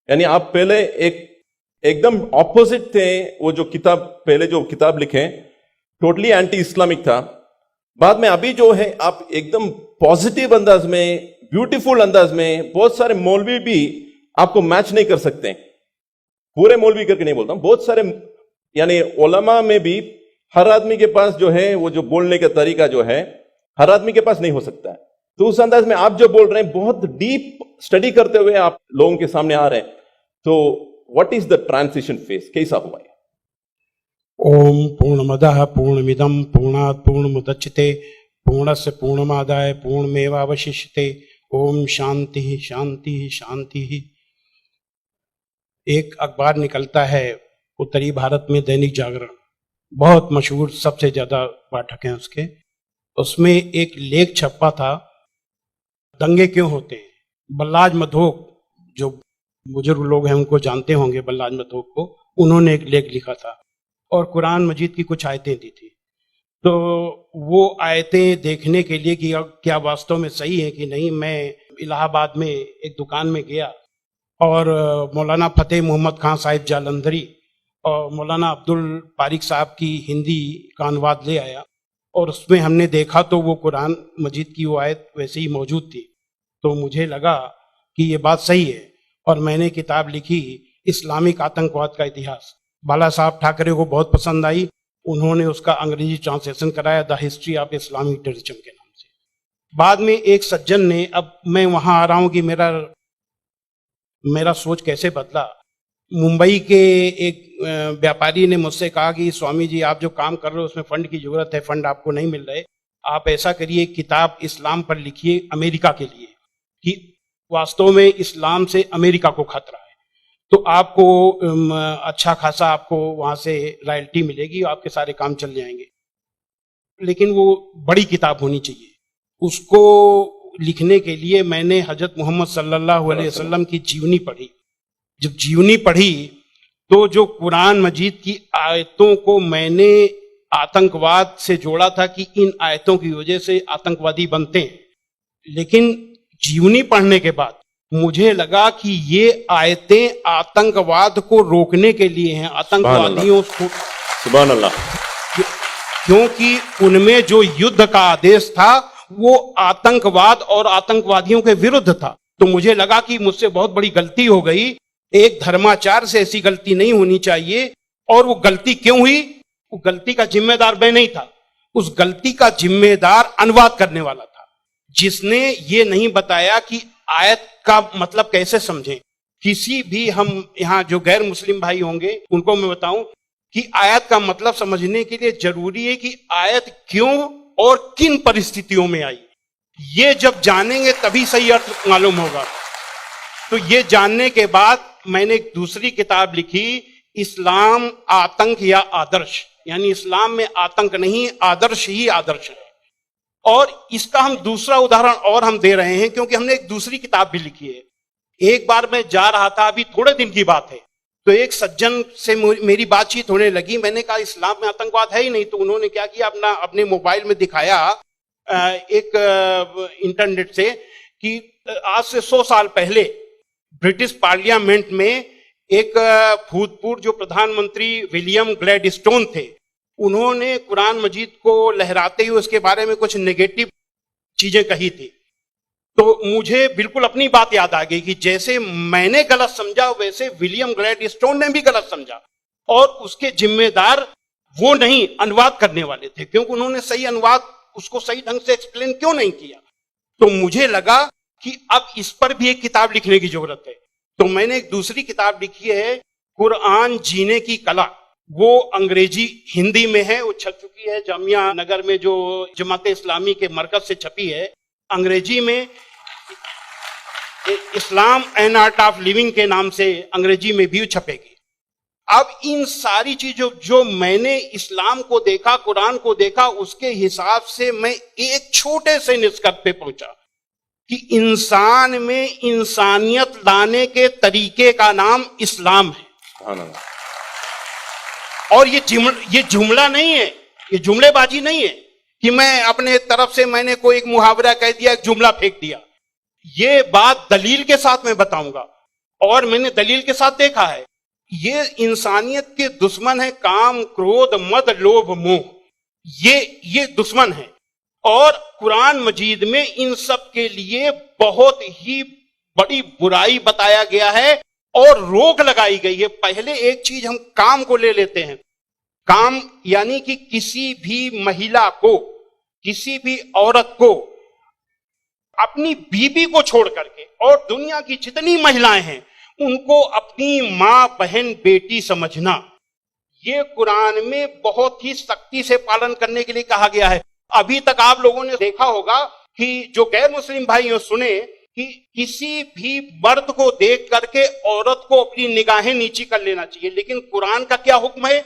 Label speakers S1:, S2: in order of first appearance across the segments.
S1: यानी आप पहले एकदम ऑपोजिट थे। वो जो किताब पहले जो किताब लिखे टोटली एंटी इस्लामिक था, बाद में अभी जो है आप एकदम पॉजिटिव अंदाज में, ब्यूटीफुल अंदाज में, बहुत सारे मौलवी भी आपको मैच नहीं कर सकते। पूरे मौलवी करके नहीं बोलता हूं, बहुत सारे यानी उलमा में भी हर आदमी के पास जो है वो जो बोलने का तरीका जो है हर आदमी के पास नहीं हो सकता है। तो उस अंदाज में आप जो बोल रहे हैं बहुत डीप स्टडी करते हुए आप लोगों के सामने आ रहे हैं। तो what is the transition phase, कैसा हुआ है?
S2: ओम पूर्णमदः पूर्णमिदं पूर्णात् पूर्णमुदच्यते पूर्णस्य पूर्णमादाय पूर्णमेवावशिष्यते। ओम शांति शांति शांति। एक अखबार निकलता है उत्तरी भारत में, दैनिक जागरण, बहुत मशहूर, सबसे ज्यादा पाठक हैं उसके। उसमें एक लेख छपा था, दंगे क्यों होते हैं। बल्लाज मधोक, जो बुजुर्ग लोग हैं उनको जानते होंगे बल्लाज मधोक को, उन्होंने एक लेख लिखा था और कुरान मजीद की कुछ आयतें दी थी। तो वो आयतें देखने के लिए कि क्या वास्तव में सही है कि नहीं, मैं इलाहाबाद में एक दुकान में गया और मौलाना फतेह मोहम्मद खान साहिब जालंधरी और मौलाना अब्दुल पारिक साहब की हिंदी का अनुवाद ले आया और उसमें हमने देखा तो वो कुरान मजीद की वो आयत वैसे ही मौजूद थी। तो मुझे लगा कि ये बात सही है और मैंने किताब लिखी, इस्लामिक आतंकवाद का इतिहास। बाला साहब ठाकरे को बहुत पसंद आई, उन्होंने उसका अंग्रेजी ट्रांसलेशन कराया, the history of Islamic terrorism के नाम से। बाद में एक सज्जन ने, अब मैं वहां आ रहा हूं कि मेरा सोच कैसे बदला। मुंबई के एक व्यापारी ने मुझसे कहा कि स्वामी जी आप जो काम कर रहे हो उसमें फंड की जरूरत है, फंड आपको नहीं मिल रहे, आप ऐसा करिए किताब इस्लाम पर लिखिए अमेरिका के लिए कि वास्तव में इस्लाम से अमेरिका को खतरा है, तो आपको अच्छा खासा आपको वहां से रॉयल्टी मिलेगी, आपके सारे काम चल जाएंगे। लेकिन वो बड़ी किताब होनी चाहिए। उसको लिखने के लिए मैंने हजरत मोहम्मद सल्लल्लाहु अलैहि वसल्लम की जीवनी पढ़ी। जब जीवनी पढ़ी तो जो कुरान मजीद की आयतों को मैंने आतंकवाद से जोड़ा था कि इन आयतों की वजह से आतंकवादी बनते हैं, लेकिन जीवनी पढ़ने के बाद मुझे लगा कि ये आयतें आतंकवाद को रोकने के लिए हैं, आतंकवादियों को।
S1: सुभान अल्लाह।
S2: क्योंकि उनमें जो युद्ध का आदेश था वो आतंकवाद और आतंकवादियों के विरुद्ध था। तो मुझे लगा कि मुझसे बहुत बड़ी गलती हो गई, एक धर्माचार से ऐसी गलती नहीं होनी चाहिए। और वो गलती क्यों हुई? वो गलती का जिम्मेदार मैं नहीं था, उस गलती का जिम्मेदार अनुवाद करने वाला था, जिसने ये नहीं बताया कि आयत का मतलब कैसे समझें। किसी भी, हम यहाँ जो गैर मुस्लिम भाई होंगे उनको मैं बताऊं कि आयत का मतलब समझने के लिए जरूरी है कि आयत क्यों और किन परिस्थितियों में आई। ये जब जानेंगे तभी सही अर्थ मालूम होगा। तो ये जानने के बाद मैंने एक दूसरी किताब लिखी, इस्लाम आतंक या आदर्श, यानी इस्लाम में आतंक नहीं, आदर्श ही आदर्श है। और इसका हम दूसरा उदाहरण और हम दे रहे हैं क्योंकि हमने एक दूसरी किताब भी लिखी है। एक बार मैं जा रहा था, अभी थोड़े दिन की बात है, तो एक सज्जन से मेरी बातचीत होने लगी। मैंने कहा इस्लाम में आतंकवाद है ही नहीं। तो उन्होंने क्या किया, अपने मोबाइल में दिखाया एक इंटरनेट से कि आज से 100 साल पहले ब्रिटिश पार्लियामेंट में एक भूतपूर्व जो प्रधानमंत्री विलियम ग्लैडस्टोन थे, उन्होंने कुरान मजीद को लहराते हुए उसके बारे में कुछ नेगेटिव चीजें कही थी। तो मुझे बिल्कुल अपनी बात याद आ गई कि जैसे मैंने गलत समझा वैसे विलियम ग्लैडस्टोन ने भी गलत समझा, और उसके जिम्मेदार वो नहीं, अनुवाद करने वाले थे, क्योंकि उन्होंने सही अनुवाद उसको सही ढंग से एक्सप्लेन क्यों नहीं किया। तो मुझे लगा कि अब इस पर भी एक किताब लिखने की जरूरत है। तो मैंने एक दूसरी किताब लिखी है, कुरान जीने की कला। वो अंग्रेजी हिंदी में है, वो छप चुकी है जामिया नगर में, जो जमात इस्लामी के मरकज से छपी है। अंग्रेजी में इस्लाम एंड आर्ट ऑफ लिविंग के नाम से अंग्रेजी में भी छपेगी। अब इन सारी चीजों जो मैंने इस्लाम को देखा, कुरान को देखा, उसके हिसाब से मैं एक छोटे से निष्कर्ष पे पहुंचा कि इंसान में इंसानियत लाने के तरीके का नाम इस्लाम है। और ये जुमला नहीं है, ये जुमलेबाजी नहीं है कि मैं अपने तरफ से मैंने कोई एक मुहावरा कह दिया, एक जुमला फेंक दिया। ये बात दलील के साथ मैं बताऊंगा। और मैंने दलील के साथ देखा है, ये इंसानियत के दुश्मन है। काम, क्रोध, मद, लोभ, मोह, ये दुश्मन है। और कुरान मजीद में इन सब के लिए बहुत ही बड़ी बुराई बताया गया है और रोक लगाई गई है। पहले एक चीज हम काम को ले लेते हैं। काम यानी कि किसी भी महिला को, किसी भी औरत को अपनी बीबी को छोड़ करके और दुनिया की जितनी महिलाएं हैं उनको अपनी मां, बहन, बेटी समझना, ये कुरान में बहुत ही सख्ती से पालन करने के लिए कहा गया है। अभी तक आप लोगों ने देखा होगा कि जो गैर मुस्लिम भाई हो सुने कि किसी भी मर्द को देख करके औरत को अपनी निगाहें नीची कर लेना चाहिए, लेकिन कुरान का क्या हुक्म है?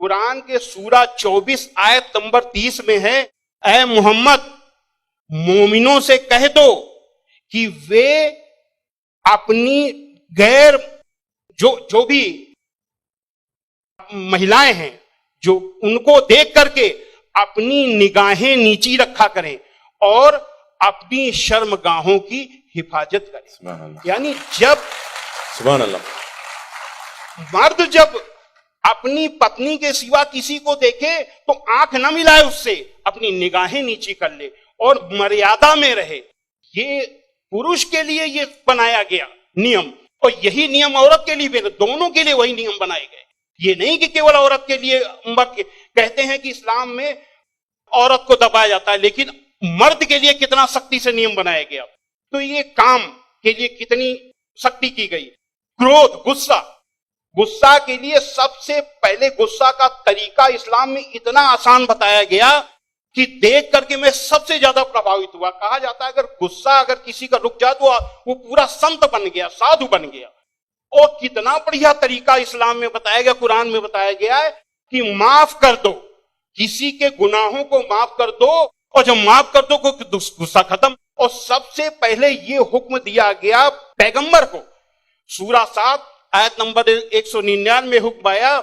S2: कुरान के सूरा 24 आयत नंबर 30 में है, ऐ मोहम्मद मोमिनों से कह दो कि वे अपनी गैर जो भी महिलाएं हैं जो उनको देख करके अपनी निगाहें नीची रखा करें और अपनी शर्मगाहों की हिफाजत करें। यानी जब
S1: सुभान अल्लाह
S2: मर्द जब अपनी पत्नी के सिवा किसी को देखे तो आंख न मिलाए उससे, अपनी निगाहें नीची कर ले और मर्यादा में रहे। ये पुरुष के लिए ये बनाया गया नियम और यही नियम औरत के लिए भी, दोनों के लिए वही नियम बनाए गए। ये नहीं कि केवल औरत के लिए। कहते हैं कि इस्लाम में औरत को दबाया जाता है, लेकिन मर्द के लिए कितना सख्ती से नियम बनाया गया। तो ये काम के लिए कितनी सख्ती की गई। क्रोध, गुस्सा के लिए सबसे पहले गुस्सा का तरीका इस्लाम में इतना आसान बताया गया कि देख करके मैं सबसे ज्यादा प्रभावित हुआ। कहा जाता है अगर गुस्सा अगर किसी का रुक जाए तो वो पूरा संत बन गया, साधु बन गया। और कितना बढ़िया तरीका इस्लाम में बताया गया, कुरान में बताया गया है कि माफ कर दो, किसी के गुनाहों को माफ कर दो, और जब माफ कर दो गुस्सा खत्म। और सबसे पहले ये हुक्म दिया गया पैगंबर को। सूरा 7 आयत नंबर 199 में हुक्म आया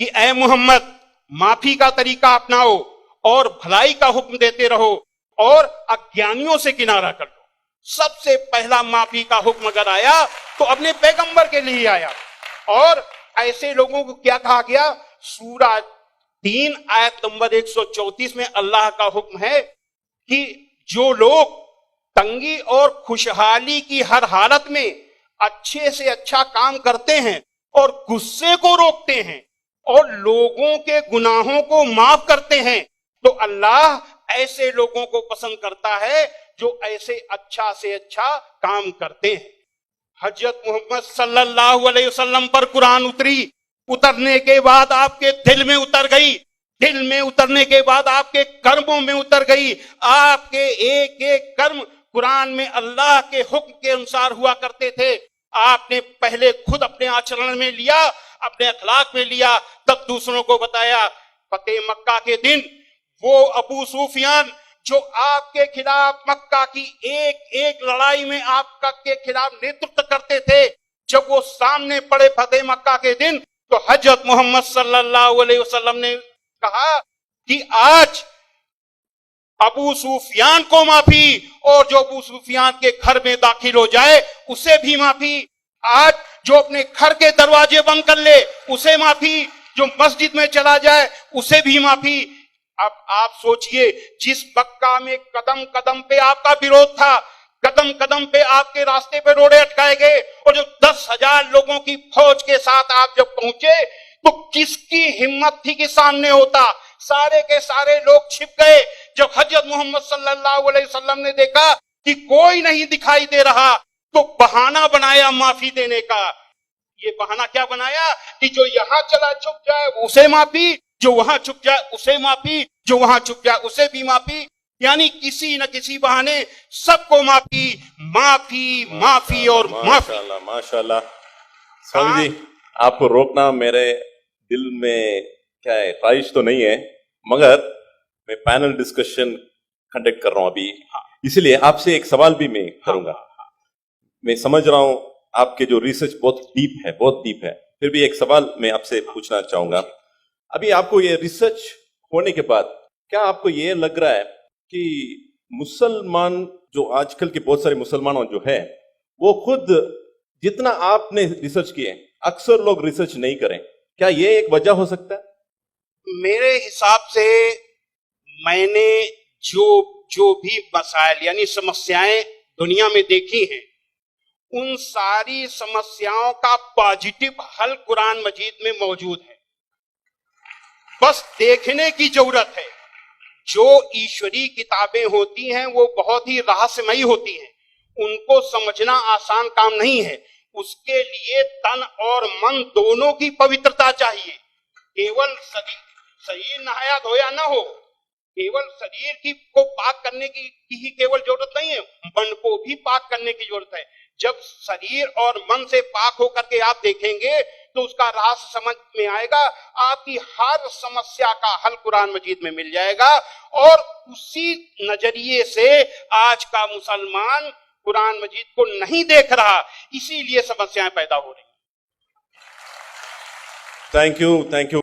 S2: कि ऐ मोहम्मद माफी का तरीका अपनाओ और भलाई का हुक्म देते रहो और अज्ञानियों से किनारा कर लो। सबसे पहला माफी का हुक्म अगर आया तो अपने पैगंबर के लिए आया। और ऐसे लोगों को क्या कहा गया? सूरा 3 आयत नंबर 134 में अल्लाह का हुक्म है कि जो लोग तंगी और खुशहाली की हर हालत में अच्छे से अच्छा काम करते हैं और गुस्से को रोकते हैं और लोगों के गुनाहों को माफ करते हैं, तो अल्लाह ऐसे लोगों को पसंद करता है जो ऐसे अच्छा से अच्छा काम करते हैं। हजरत मोहम्मद सल्लल्लाहु अलैहि वसल्लम पर कुरान उतरी, उतरने के बाद आपके दिल में उतर गई, दिल में उतरने के बाद आपके कर्मों में उतर गई। आपके एक एक कर्म कुरान में अल्लाह के हुक्म के अनुसार हुआ करते थे। आपने पहले खुद अपने आचरण में लिया, अपने अखलाक में लिया, तब दूसरों को बताया। फतेह मक्का के दिन वो अबू सुफियान जो आपके खिलाफ मक्का की एक एक लड़ाई में आपका के खिलाफ नेतृत्व करते थे, जब वो सामने पड़े फतेह मक्का के दिन, तो हजरत मोहम्मद सल्लल्लाहु अलैहि वसल्लम ने कहा कि आज अबू सुफियान को माफी, और जो अबू सुफियान के घर में दाखिल हो जाए उसे भी माफी। आज जो अपने घर के दरवाजे बंद कर ले उसे माफी, जो मस्जिद में चला जाए उसे भी माफी। अब आप सोचिए, जिस मक्का में कदम कदम पे आपका विरोध था, कदम कदम पे आपके रास्ते पे रोड़े अटकाए गए, और जो 10,000 लोगों की फौज के साथ आप जब पहुंचे तो किसकी हिम्मत थी कि सामने होता? सारे के सारे लोग छिप गए। जब हजरत मोहम्मद सल्लल्लाहु अलैहि वसल्लम ने देखा कि कोई नहीं दिखाई दे रहा, तो बहाना बनाया माफी देने का। ये बहाना क्या बनाया कि जो यहां चला छुप जाए उसे माफी, जो वहां छुप जाए उसे माफी, जो वहां छुप जाए उसे भी माफी। यानी किसी न किसी बहाने सबको माफी, माफी, माफी और माफी।
S1: माशाल्लाह। स्वामी जी, आपको रोकना मेरे दिल में क्या है, ख्वाहिश तो नहीं है, मगर मैं पैनल डिस्कशन कंडक्ट कर रहा हूं अभी, इसलिए आपसे एक सवाल भी मैं करूंगा। मैं समझ रहा हूं आपके जो रिसर्च बहुत डीप है, फिर भी एक सवाल मैं आपसे पूछना चाहूंगा। अभी आपको ये रिसर्च होने के बाद क्या आपको ये लग रहा है कि मुसलमान जो आजकल के बहुत सारे मुसलमान जो है वो खुद जितना आपने रिसर्च किए, अक्सर लोग रिसर्च नहीं करें, क्या ये एक वजह हो सकता है?
S2: मेरे हिसाब से मैंने जो जो भी मसाइल यानी समस्याएं दुनिया में देखी हैं, उन सारी समस्याओं का पॉजिटिव हल कुरान मजीद में मौजूद है। बस देखने की जरूरत है। जो ईश्वरी किताबें होती हैं वो बहुत ही रहस्यमयी होती हैं, उनको समझना आसान काम नहीं है। उसके लिए तन और मन दोनों की पवित्रता चाहिए। केवल शरीर नहाया धोया ना हो, केवल शरीर की को पाक करने की ही केवल जरूरत नहीं है, मन को भी पाक करने की जरूरत है। जब शरीर और मन से पाक होकर के आप देखेंगे तो उसका रहस्य समझ में आएगा। आपकी हर समस्या का हल कुरान मजीद में मिल जाएगा। और उसी नजरिए से आज का मुसलमान कुरान मजीद को नहीं देख रहा, इसीलिए समस्याएं पैदा हो रही।
S1: Thank you